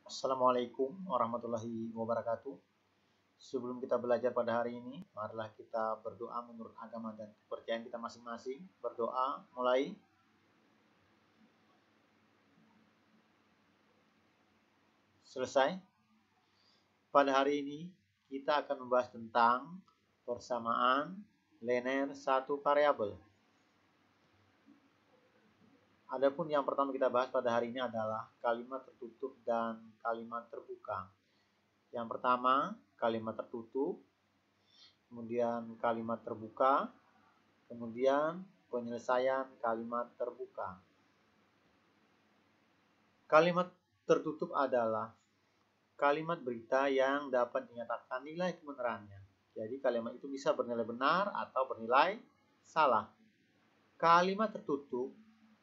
Assalamualaikum warahmatullahi wabarakatuh. Sebelum kita belajar pada hari ini, marilah kita berdoa menurut agama dan kepercayaan kita masing-masing. Berdoa, mulai. Selesai. Pada hari ini, kita akan membahas tentang persamaan linear satu variabel. Adapun yang pertama kita bahas pada hari ini adalah kalimat tertutup dan kalimat terbuka. Yang pertama, kalimat tertutup, kemudian kalimat terbuka, kemudian penyelesaian kalimat terbuka. Kalimat tertutup adalah kalimat berita yang dapat dinyatakan nilai kebenarannya. Jadi kalimat itu bisa bernilai benar atau bernilai salah. Kalimat tertutup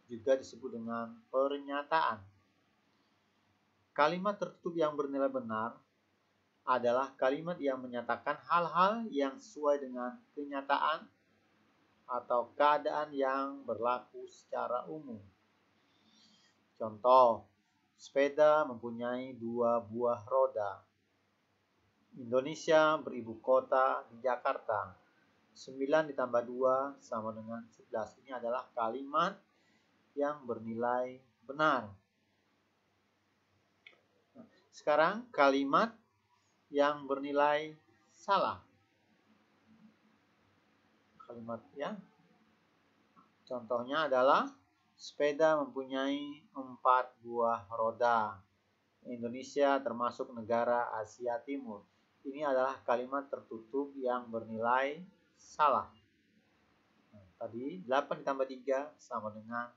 juga disebut dengan pernyataan. Kalimat tertutup yang bernilai benar adalah kalimat yang menyatakan hal-hal yang sesuai dengan kenyataan atau keadaan yang berlaku secara umum. Contoh, sepeda mempunyai 2 buah roda. Indonesia beribu kota di Jakarta. 9 ditambah 2 sama dengan 11. Ini adalah kalimat yang bernilai benar. Sekarang kalimat yang bernilai salah. Kalimat ya. Contohnya adalah sepeda mempunyai 4 buah roda. Indonesia termasuk negara Asia Timur. Ini adalah kalimat tertutup yang bernilai salah. Tadi 8 ditambah 3 sama dengan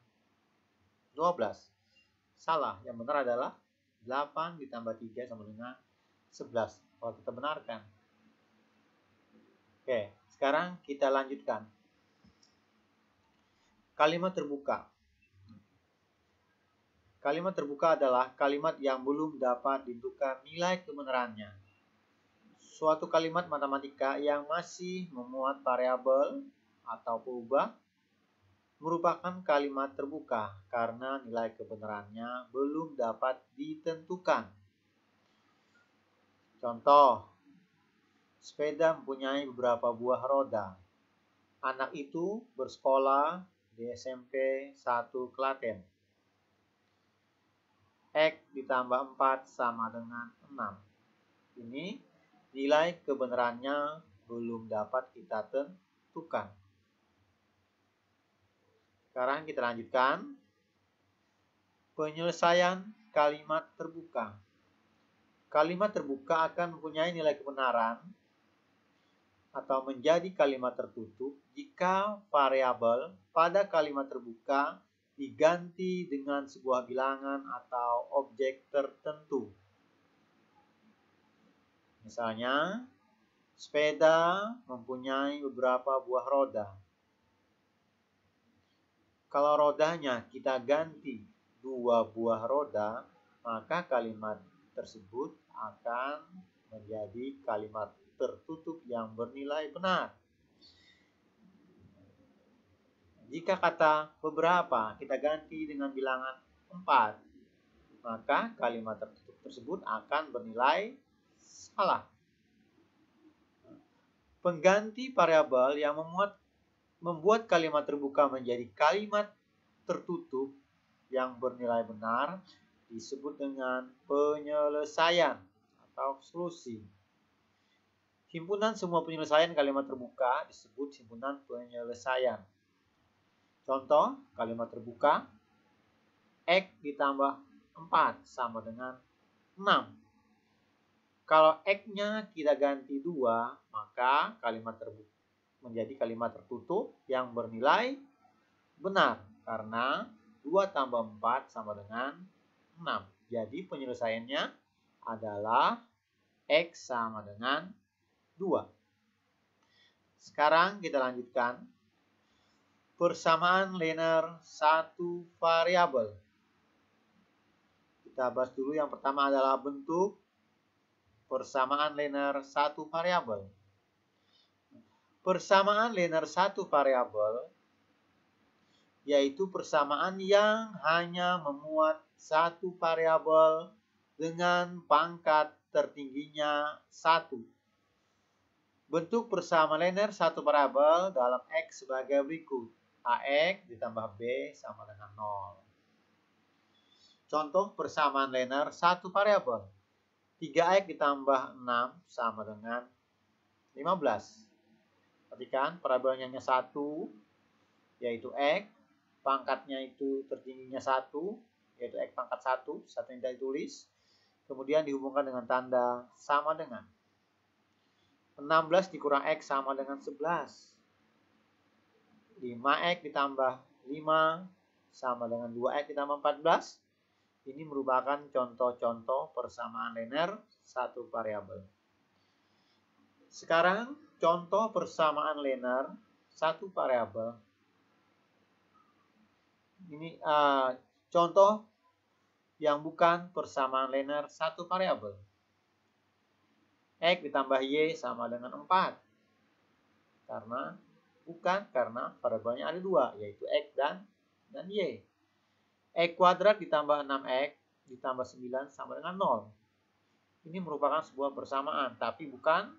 12. Salah. Yang benar adalah 8 ditambah 3 sama dengan 11. Kalau kita benarkan. Oke, sekarang kita lanjutkan. Kalimat terbuka. Kalimat terbuka adalah kalimat yang belum dapat ditentukan nilai kebenarannya. Suatu kalimat matematika yang masih memuat variabel atau perubahan merupakan kalimat terbuka karena nilai kebenarannya belum dapat ditentukan. Contoh, sepeda mempunyai beberapa buah roda. Anak itu bersekolah di SMP 1 Klaten. X ditambah 4 sama dengan 6. Ini nilai kebenarannya belum dapat kita tentukan. Sekarang kita lanjutkan. Penyelesaian kalimat terbuka. Kalimat terbuka akan mempunyai nilai kebenaran atau menjadi kalimat tertutup jika variabel pada kalimat terbuka diganti dengan sebuah bilangan atau objek tertentu. Misalnya, sepeda mempunyai beberapa buah roda. Kalau rodanya kita ganti 2 buah roda, maka kalimat tersebut akan menjadi kalimat tertutup yang bernilai benar. Jika kata beberapa kita ganti dengan bilangan 4, maka kalimat tertutup tersebut akan bernilai salah. Pengganti variabel yang membuat kalimat terbuka menjadi kalimat tertutup yang bernilai benar disebut dengan penyelesaian atau solusi. Himpunan semua penyelesaian kalimat terbuka disebut himpunan penyelesaian. Contoh, kalimat terbuka, X ditambah 4 sama dengan 6. Kalau X-nya kita ganti 2, maka kalimat terbuka menjadi kalimat tertutup yang bernilai benar karena 2 tambah 4 sama dengan 6. Jadi penyelesaiannya adalah X sama dengan 2. Sekarang kita lanjutkan. Persamaan linear satu variabel. Kita bahas dulu yang pertama adalah bentuk persamaan linear satu variabel. Persamaan linear satu variabel yaitu persamaan yang hanya memuat satu variabel dengan pangkat tertingginya 1. Bentuk persamaan linear satu parabel dalam X sebagai berikut. AX ditambah B sama dengan 0. Contoh persamaan linear satu variabel. 3X ditambah 6 sama dengan 15. Perhatikan parabelnya hanya 1, yaitu X. Pangkatnya itu tertingginya 1, yaitu X pangkat 1, satu yang tidak ditulis. Kemudian dihubungkan dengan tanda sama dengan. 16 dikurang X sama dengan 11. 5X ditambah 5 sama dengan 2X ditambah 14. Ini merupakan contoh-contoh persamaan linear satu variabel. Sekarang contoh persamaan linear satu variabel. Ini contoh yang bukan persamaan linear satu variabel. X ditambah Y sama dengan 4. Karena variabelnya ada 2, yaitu X dan Y. X kuadrat ditambah 6X ditambah 9 sama dengan 0. Ini merupakan sebuah persamaan, tapi bukan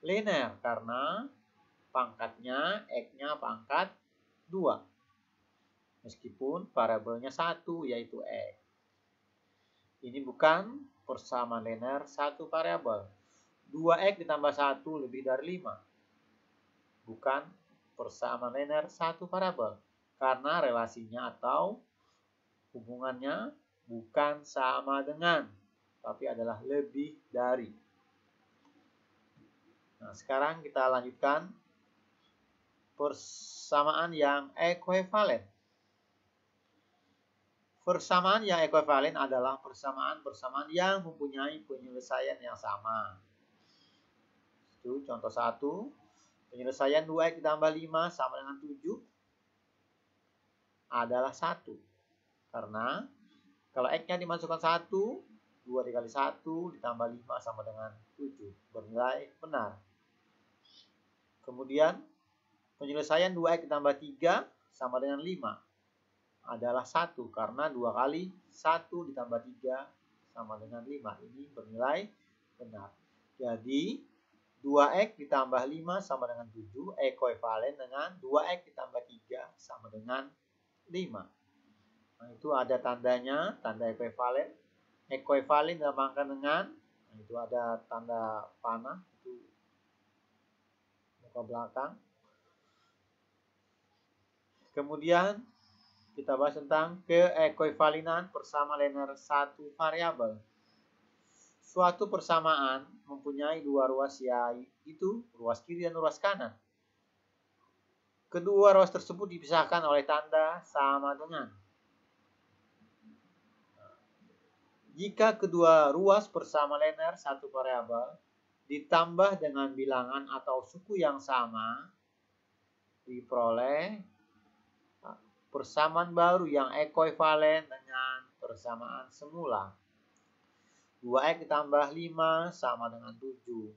linear karena pangkatnya X-nya pangkat 2. Meskipun variabelnya 1, yaitu X. Ini bukan persamaan linear satu variabel. 2X ditambah 1 lebih dari 5. Bukan persamaan linear satu variabel. Karena relasinya atau hubungannya bukan sama dengan, tapi adalah lebih dari. Nah, sekarang kita lanjutkan persamaan yang ekuivalen. Persamaan yang ekuivalen adalah persamaan-persamaan yang mempunyai penyelesaian yang sama. Itu contoh 1. Penyelesaian 2X ditambah 5 sama dengan 7 adalah 1. Karena kalau X-nya dimasukkan 1, 2 dikali 1 ditambah 5 sama dengan 7. Bernilai benar. Kemudian penyelesaian 2X ditambah 3 sama dengan 5 adalah 1. Karena 2 kali 1 ditambah 3 sama dengan 5. Ini bernilai benar. Jadi 2X ditambah 5 sama dengan 7 ekuivalen dengan 2X ditambah 3 sama dengan 5. Nah, itu ada tandanya, tanda ekuivalen. Ekuivalen dilambangkan dengan, nah, itu ada tanda panah, itu muka belakang. Kemudian kita bahas tentang keekuivalenan persamaan linear satu variabel. Suatu persamaan mempunyai dua ruas, yaitu ruas kiri dan ruas kanan. Kedua ruas tersebut dipisahkan oleh tanda sama dengan. Jika kedua ruas persamaan linear satu variabel ditambah dengan bilangan atau suku yang sama, diperoleh persamaan baru yang ekuivalen dengan persamaan semula. 2X ditambah 5 sama dengan 7.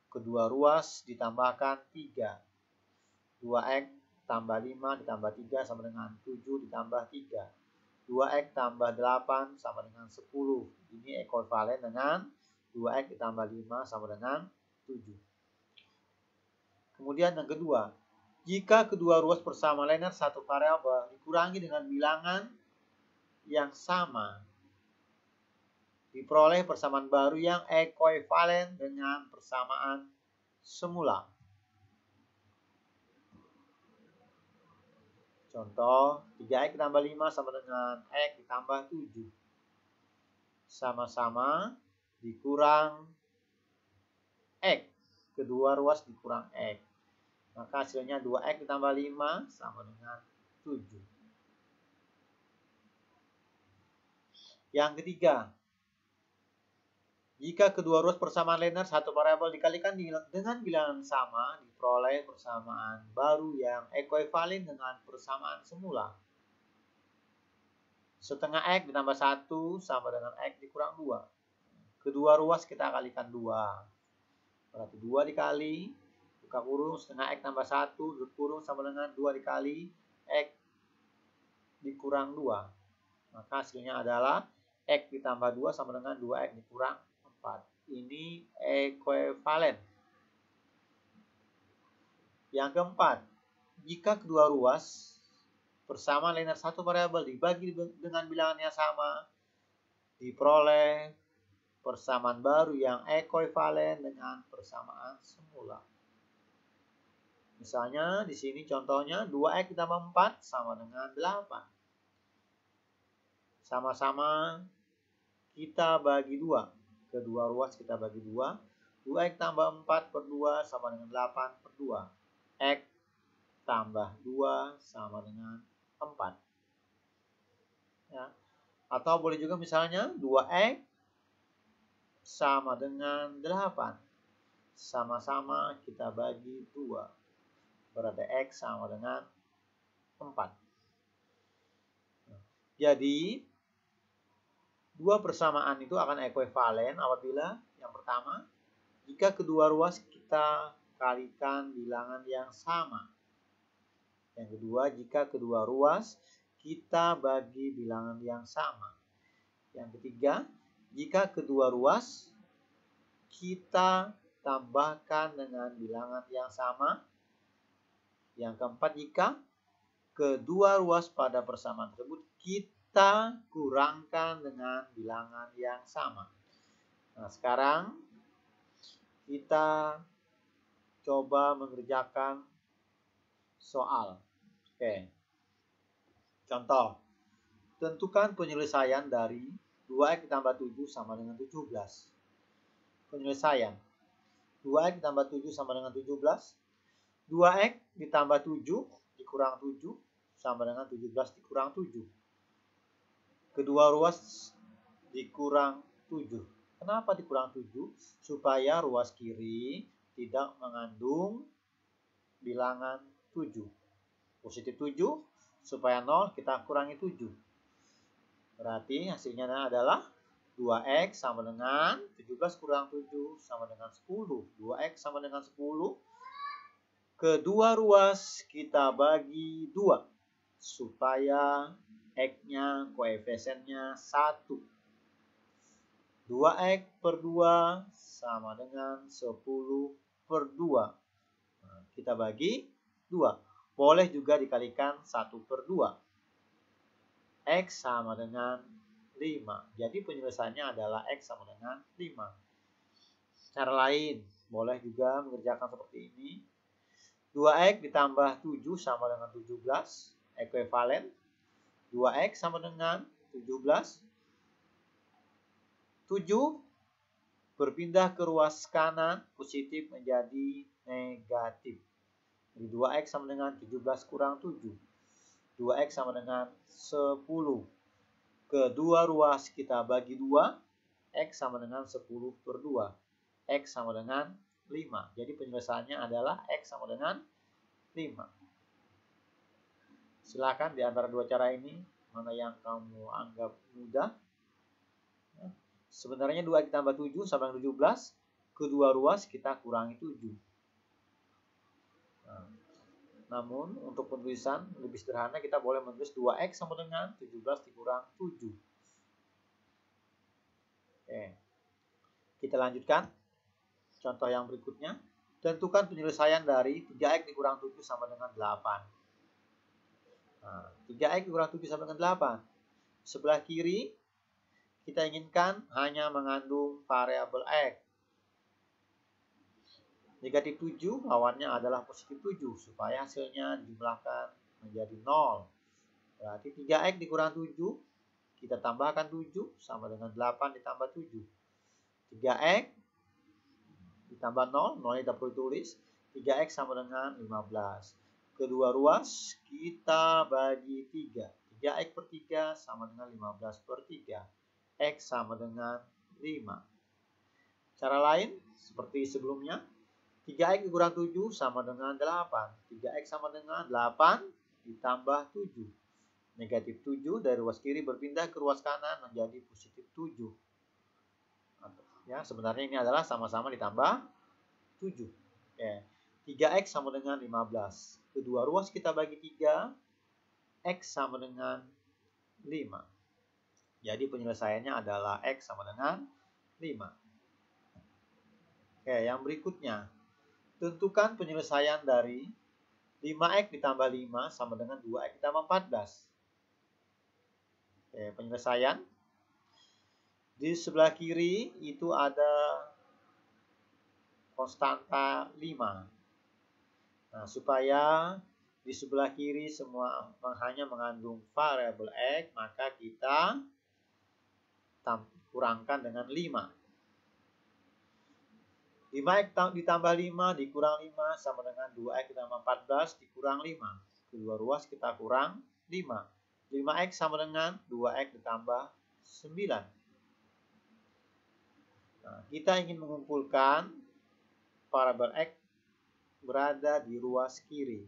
Kedua ruas ditambahkan 3. 2X tambah 5 ditambah 3 sama dengan 7 ditambah 3. 2X tambah 8 sama dengan 10. Ini ekuivalen dengan 2X ditambah 5 sama dengan 7. Kemudian yang kedua, jika kedua ruas persamaan linear satu variabel dikurangi dengan bilangan yang sama, diperoleh persamaan baru yang ekuivalen dengan persamaan semula. Contoh, 3X ditambah 5 sama dengan X ditambah 7. Sama-sama dikurang X. Kedua ruas dikurang X. Maka hasilnya 2X ditambah 5 sama dengan 7. Yang ketiga, jika kedua ruas persamaan linear satu variabel dikalikan dengan bilangan sama, diperoleh persamaan baru yang ekuivalen dengan persamaan semula. Setengah X ditambah 1 sama dengan X dikurang 2. Kedua ruas kita kalikan 2. Berarti 2 dikali, buka kurung, setengah X tambah 1, tutup kurung sama dengan 2 dikali X dikurang 2. Maka hasilnya adalah X ditambah 2 sama dengan 2X dikurang 4. Ini ekuivalen. Yang keempat, jika kedua ruas persamaan linear satu variabel dibagi dengan bilangan yang sama, diperoleh persamaan baru yang ekuivalen dengan persamaan semula. Misalnya di sini contohnya 2X ditambah 4 sama dengan 8. Sama-sama kita bagi 2. Kedua ruas kita bagi 2. 2X tambah 4 per 2 sama dengan 8 per 2. X tambah 2 sama dengan 4. Ya. Atau boleh juga misalnya 2X sama dengan 8. Sama-sama kita bagi 2. Berarti X sama dengan 4. Jadi, dua persamaan itu akan ekuivalen apabila yang pertama, jika kedua ruas kita kalikan bilangan yang sama. Yang kedua, jika kedua ruas kita bagi bilangan yang sama. Yang ketiga, jika kedua ruas kita tambahkan dengan bilangan yang sama. Yang keempat, jika kedua ruas pada persamaan tersebut kita kurangkan dengan bilangan yang sama. Nah, sekarang kita coba mengerjakan soal. Oke. Contoh, tentukan penyelesaian dari 2X ditambah 7 sama dengan 17. Penyelesaian 2X ditambah 7 sama dengan 17. 2X ditambah 7 dikurang 7 sama dengan 17 dikurang 7. Kedua ruas dikurang 7. Kenapa dikurang 7? Supaya ruas kiri tidak mengandung bilangan 7. Positif 7, supaya 0 kita kurangi 7. Berarti hasilnya adalah 2X sama dengan 17 kurang 7 sama dengan 10. 2X sama dengan 10. Kedua ruas kita bagi 2 supaya X-nya koefisiennya 1. 2X per 2 sama dengan 10 per 2. Nah, kita bagi 2. Boleh juga dikalikan 1 per 2. X sama dengan 5. Jadi penyelesaiannya adalah X sama dengan 5. Cara lain, boleh juga mengerjakan seperti ini. 2X ditambah 7 sama dengan 17, ekuivalen. 2X sama dengan 17. 7 berpindah ke ruas kanan, positif menjadi negatif. Jadi 2X sama dengan 17 kurang 7. 2X sama dengan 10. Kedua ruas kita bagi 2, X sama dengan 10 per 2. X sama dengan 5. Jadi penyelesaiannya adalah X sama dengan 5. Silakan di antara dua cara ini, mana yang kamu anggap mudah. Sebenarnya 2 ditambah 7 sama dengan 17. Kedua ruas kita kurangi 7. Namun untuk penulisan lebih sederhana, kita boleh menulis 2X sama dengan 17 dikurang 7. Oke. Kita lanjutkan. Contoh yang berikutnya, tentukan penyelesaian dari 3X dikurang 7 sama dengan 8. Nah, 3X dikurang 7 sama dengan 8. Sebelah kiri, kita inginkan hanya mengandung variabel X. Negatif 7, lawannya adalah positif 7, supaya hasilnya dijumlahkan menjadi 0. Berarti 3X dikurang 7, kita tambahkan 7, sama dengan 8 ditambah 7. 3X ditambah 0, 0 kita perlu tulis. 3X sama dengan 15. Kedua ruas kita bagi 3. 3X per 3 sama dengan 15 per 3. X sama dengan 5. Cara lain seperti sebelumnya. 3X dikurang 7 sama dengan 8. 3X sama dengan 8 ditambah 7. Negatif 7 dari ruas kiri berpindah ke ruas kanan menjadi positif 7. Ya, sebenarnya ini adalah sama-sama ditambah 7. Oke. 3X sama dengan 15. Kedua ruas kita bagi 3. X sama dengan 5. Jadi penyelesaiannya adalah X sama dengan 5. Oke, yang berikutnya. Tentukan penyelesaian dari 5X ditambah 5 sama dengan 2X ditambah 14. Oke, penyelesaian. Di sebelah kiri itu ada konstanta 5. Nah, supaya di sebelah kiri semua hanya mengandung variabel X, maka kita kurangkan dengan 5. 5X ditambah 5 dikurang 5 sama dengan 2X ditambah 14 dikurang 5. Kedua ruas kita kurang 5. 5X sama dengan 2X ditambah 9. Nah, kita ingin mengumpulkan variabel X berada di ruas kiri.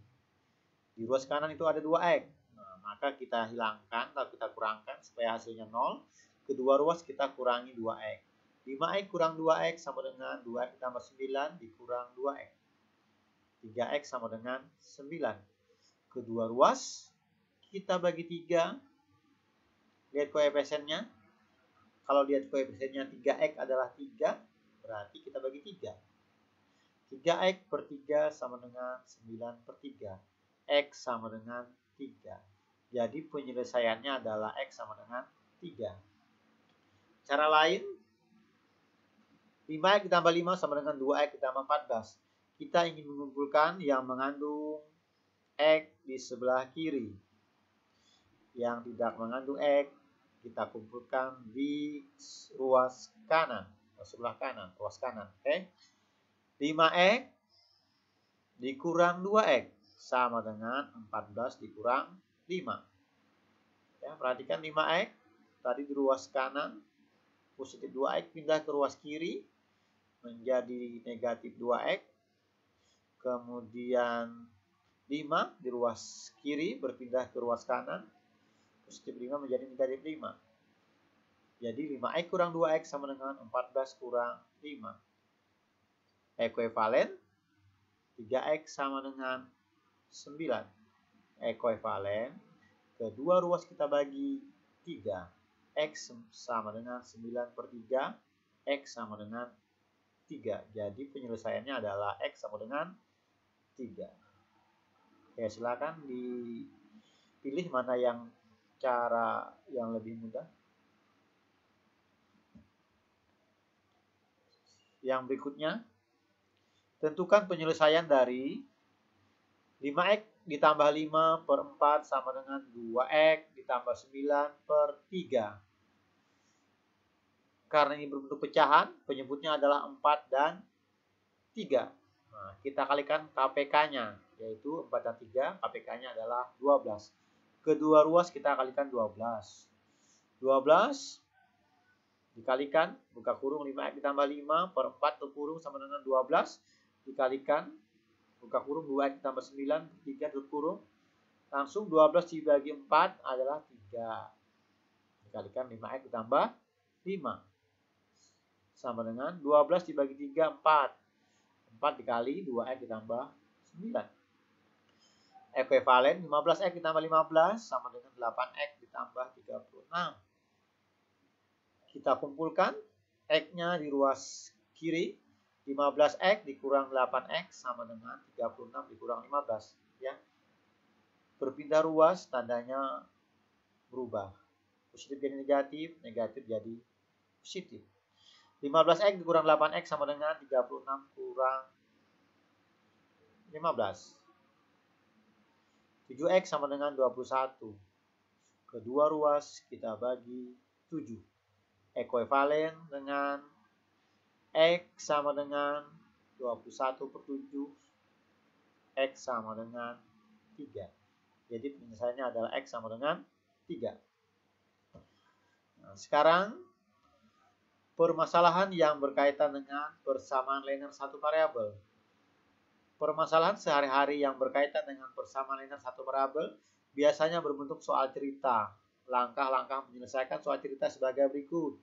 Di ruas kanan itu ada 2X. Nah, maka kita hilangkan atau kita kurangkan supaya hasilnya 0. Kedua ruas kita kurangi 2X. 5X kurang 2X sama dengan 2X ditambah 9 dikurang 2X. 3X sama dengan 9. Kedua ruas kita bagi 3. Lihat koefisiennya. Kalau lihat koefisiennya 3X adalah 3, berarti kita bagi 3. 3X per 3 sama dengan 9 per 3. X sama dengan 3. Jadi penyelesaiannya adalah X sama dengan 3. Cara lain, 5X ditambah 5 sama dengan 2X ditambah 14. Kita ingin mengumpulkan yang mengandung X di sebelah kiri. Yang tidak mengandung X, kita kumpulkan di ruas kanan. Sebelah kanan, ruas kanan. Oke. 5X dikurang 2X sama dengan 14 dikurang 5. Ya, perhatikan 5X tadi di ruas kanan positif 2X pindah ke ruas kiri menjadi negatif 2X. Kemudian 5 di ruas kiri berpindah ke ruas kanan positif 5 menjadi negatif 5. Jadi 5X kurang 2X sama dengan 14 kurang 5. Ekuivalen 3X sama dengan 9. Ekuivalen kedua ruas kita bagi 3. X sama dengan 9 per 3. X sama dengan 3. Jadi penyelesaiannya adalah X sama dengan 3. Oke, silakan dipilih mana yang cara yang lebih mudah. Yang berikutnya, tentukan penyelesaian dari 5X ditambah 5 per 4 sama dengan 2X ditambah 9 per 3. Karena ini berbentuk pecahan, penyebutnya adalah 4 dan 3. Nah, kita kalikan KPK-nya, yaitu 4 dan 3, KPK-nya adalah 12. Kedua ruas kita kalikan 12. 12 dikalikan, buka kurung 5X ditambah 5 per 4 tutup kurung sama dengan 12. Dikalikan, buka kurung 2X ditambah 9 per 3 tutup kurung. Langsung 12 dibagi 4 adalah 3. Dikalikan 5X ditambah 5. Sama dengan 12 dibagi 3, 4. 4 dikali 2X ditambah 9. Ekuivalen 15X ditambah 15 sama dengan 8X ditambah 36. Kita kumpulkan X-nya di ruas kiri. 15X dikurang 8X sama dengan 36 dikurang 15. Ya. Berpindah ruas, tandanya berubah. Positif jadi negatif, negatif jadi positif. 15X dikurang 8X sama dengan 36 kurang 15. 7X sama dengan 21. Kedua ruas kita bagi 7. Ekuivalen dengan X sama dengan 21 per 7. X sama dengan 3. Jadi penyelesaiannya adalah X sama dengan 3. Nah, sekarang permasalahan yang berkaitan dengan persamaan linear satu variabel. Permasalahan sehari-hari yang berkaitan dengan persamaan linear satu variabel biasanya berbentuk soal cerita. Langkah-langkah menyelesaikan soal cerita sebagai berikut.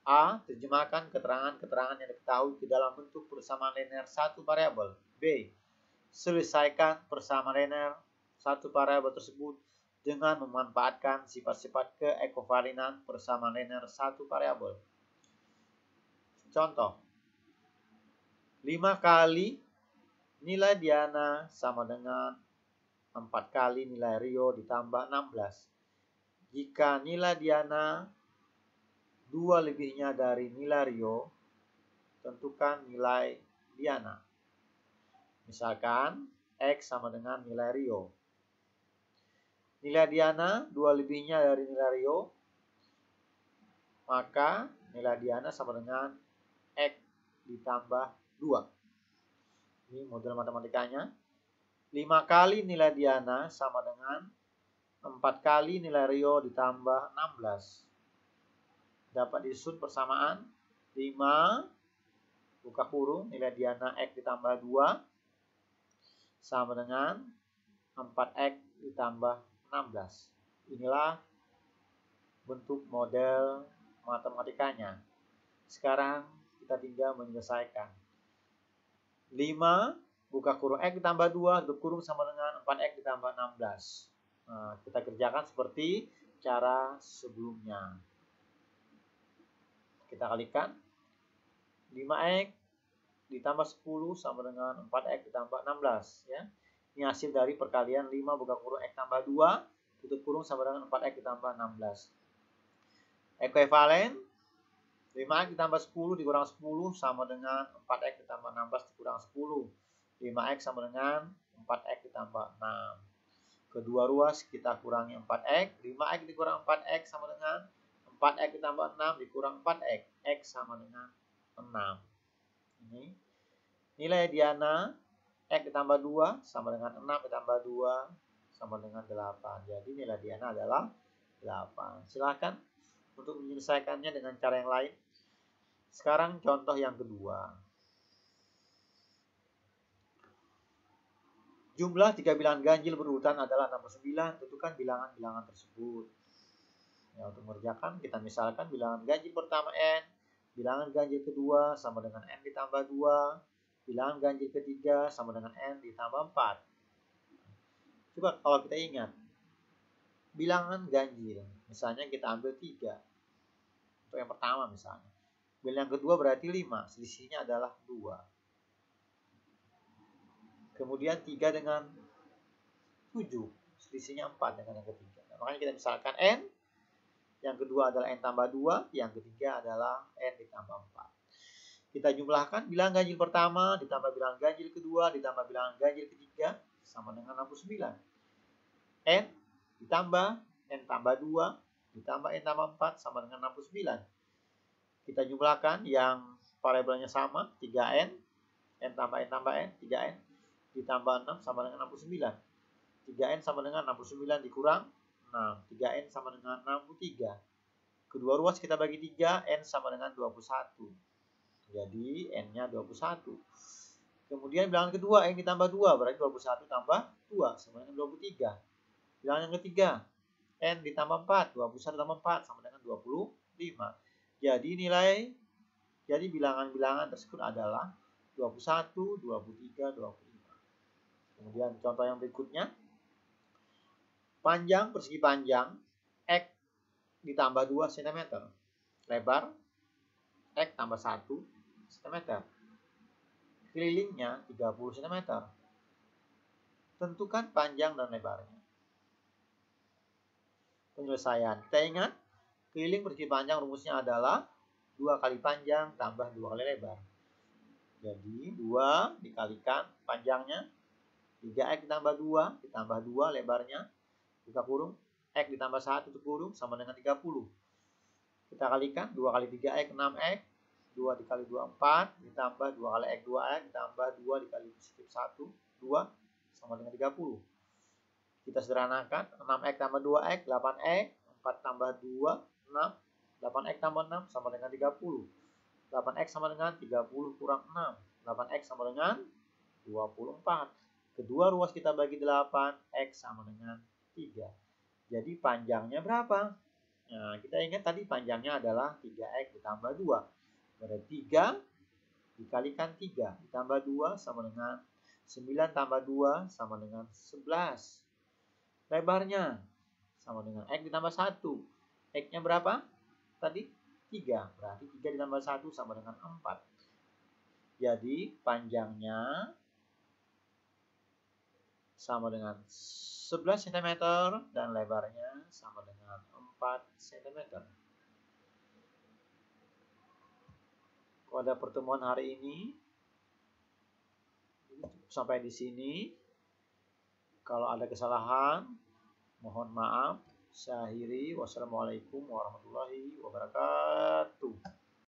A. Terjemahkan keterangan-keterangan yang diketahui ke dalam bentuk persamaan linear satu variabel. B. Selesaikan persamaan linear satu variabel tersebut dengan memanfaatkan sifat-sifat keekovalinan persamaan linear satu variabel. Contoh, 5 kali nilai Diana sama dengan 4 kali nilai Rio ditambah 16. Jika nilai Diana 2 lebihnya dari nilai Rio, tentukan nilai Diana. Misalkan X sama dengan nilai Rio. Nilai Diana 2 lebihnya dari nilai Rio, maka nilai Diana sama dengan X ditambah 2. Ini model matematikanya. 5 kali nilai Diana sama dengan 4 kali nilai Rio ditambah 16. Dapat disusun persamaan 5 buka kurung nilai Diana X ditambah 2 sama dengan 4X ditambah 16. Inilah bentuk model matematikanya. Sekarang kita tinggal menyelesaikan. 5 buka kurung X ditambah 2 tutup kurung sama dengan 4X ditambah 16. Nah, kita kerjakan seperti cara sebelumnya. Kita kalikan 5X ditambah 10 sama dengan 4X ditambah 16. Ya. Ini hasil dari perkalian 5 buka kurung X tambah 2 tutup kurung sama dengan 4X ditambah 16. Ekuivalen 5X ditambah 10 dikurang 10 sama dengan 4X ditambah 16 dikurang 10. 5X sama dengan 4X ditambah 6. Kedua ruas kita kurangi 4X. 5X dikurang 4X sama dengan 4X ditambah 6 dikurang 4X. X sama dengan 6. Ini nilai Diana X ditambah 2 sama dengan 6 ditambah 2 sama dengan 8. Jadi nilai Diana adalah 8. Silakan untuk menyelesaikannya dengan cara yang lain. Sekarang contoh yang kedua. Jumlah 3 bilangan ganjil berurutan adalah 69. Tentukan bilangan-bilangan tersebut. Ya, untuk mengerjakan kita misalkan bilangan ganjil pertama N, bilangan ganjil kedua sama dengan N ditambah 2, bilangan ganjil ketiga sama dengan N ditambah 4. Coba kalau kita ingat, bilangan ganjil, misalnya kita ambil 3. Untuk yang pertama misalnya. Bilangan kedua berarti 5, selisihnya adalah 2. Kemudian 3 dengan 7, selisihnya 4 dengan yang ketiga. Nah, makanya kita misalkan N, yang kedua adalah N tambah 2, yang ketiga adalah N ditambah 4. Kita jumlahkan bilangan ganjil pertama ditambah bilangan ganjil kedua ditambah bilangan ganjil ketiga sama dengan 69. N ditambah N tambah 2 ditambah N tambah 4 sama dengan 69. Kita jumlahkan yang variabelnya sama, 3N, N tambah N tambah N, 3N, ditambah 6 sama dengan 69. 3N sama dengan 69 dikurang 6. 3N sama dengan 63. Kedua ruas kita bagi 3, N sama dengan 21. Jadi N-nya 21. Kemudian bilangan kedua, N ditambah 2, berarti 21 tambah 2 sama dengan 23. Bilangan yang ketiga, N ditambah 4, 21 tambah 4 sama dengan 25. Jadi bilangan-bilangan tersebut adalah 21, 23, 25. Kemudian contoh yang berikutnya, panjang persegi panjang X ditambah 2 cm, lebar X tambah 1 cm, kelilingnya 30 cm. Tentukan panjang dan lebarnya. Penyelesaian. Kita ingat, keliling persegi panjang rumusnya adalah 2 kali panjang tambah 2 kali lebar. Jadi 2 dikalikan panjangnya, 3X ditambah 2 ditambah 2 lebarnya, buka kurung, X ditambah 1 tutup kurung sama dengan 30. Kita kalikan 2 kali 3X 6X, 2 dikali 2 4, ditambah 2 kali X 2X, ditambah 2 dikali positif 1, 2 sama dengan 30. Kita sederhanakan, 6X tambah 2X, 8X, 4 tambah 2, 6, 8X tambah 6 sama dengan 30. 8X sama dengan 30 kurang 6, 8X sama dengan 24. Kedua ruas kita bagi 8, X sama dengan 3. Jadi panjangnya berapa? Nah, kita ingat tadi panjangnya adalah 3X ditambah 2. Berarti 3 dikalikan 3 ditambah 2 sama dengan 9 tambah 2 sama dengan 11. Lebarnya sama dengan X ditambah 1. X-nya berapa? Tadi 3. Berarti 3 ditambah 1 sama dengan 4. Jadi panjangnya sama dengan 11 cm dan lebarnya sama dengan 4 cm. Pada pertemuan hari ini sampai di sini. Kalau ada kesalahan, mohon maaf. Saya akhiri. Wassalamualaikum warahmatullahi wabarakatuh.